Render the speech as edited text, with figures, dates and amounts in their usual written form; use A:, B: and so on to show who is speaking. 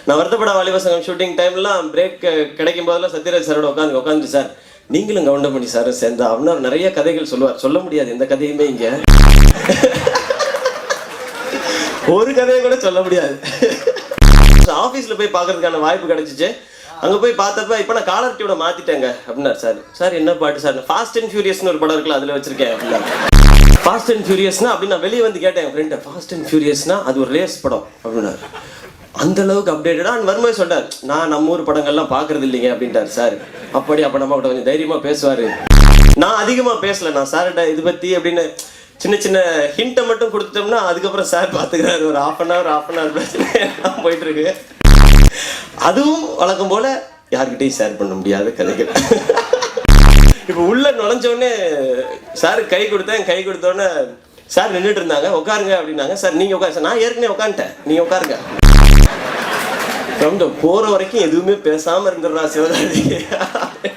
A: நான் வருத்தப்பட வாலிபசங்கம் ஷூட்டிங் டைம்லாம் பிரேக் கிடைக்கும் போதெல்லாம் சத்யராஜ் சாரோட உட்காந்து சார் நீங்களும் கவுண்டமணி சாரும் சேர்ந்தா அவனார் நிறைய கதைகள் சொல்லுவார். சொல்ல முடியாது எந்த கதையுமே இங்க ஒரு கதையை கூட சொல்ல முடியாது. ஆஃபீஸில் போய் பார்க்கறதுக்கான வாய்ப்பு கிடைச்சிச்சு. அங்கே போய் பார்த்தப்ப இப்போ நான் காலர் டியூனை மாற்றிட்டேங்க அப்படின்னாரு சார். சார் என்ன பாட்டு சார்? ஃபாஸ்ட் அண்ட் ஃபியூரியஸ்னு ஒரு படம் இருக்குல்ல அதில் வச்சிருக்கேன் அப்படின்னா. ஃபாஸ்ட் அண்ட் ஃபியூரியஸ்னா அப்படின்னு நான் வெளியே வந்து கேட்டேன் என் ஃப்ரெண்டை. ஃபாஸ்ட் அண்ட் ஃபியூரியஸ்னா அது ஒரு ரேஸ் படம் அப்படின்னாரு. அந்த அளவுக்கு அப்டேட்டடாக அந்த வரும்போது சொன்னார். நான் நம்ம ஊர் படங்கள்லாம் பார்க்கறது இல்லைங்க அப்படின்ட்டார் சார். அப்போ நம்ம கிட்ட கொஞ்சம் தைரியமாக பேசுவார். நான் அதிகமாக பேசலை. நான் சார்கிட்ட இது பற்றி அப்படின்னு சின்ன சின்ன ஹிண்ட்டை மட்டும் கொடுத்துட்டோம்னா அதுக்கப்புறம் சார் பார்த்துக்கிறாரு. ஒரு ஹாஃப் அன் ஹவர் பிரச்சனை போயிட்டுருக்கு. அதுவும் வழக்கம் போல் யார்கிட்டையும் ஷேர் பண்ண முடியாத கதைகள். இப்போ உள்ள நுழைஞ்சோடனே சார் கை கொடுத்தோடனே சார் நின்றுட்டு இருந்தாங்க. உட்காருங்க அப்படின்னாங்க. சார் நீங்கள் உட்காரு சார். நான் ஏற்கனவே உட்காந்துட்டேன், நீங்கள் உட்காருங்க. ரொம்ப போகிற வரைக்கும் எதுவுமே பேசாமல் இருந்துடுறா சிவகார்த்திகேயன்.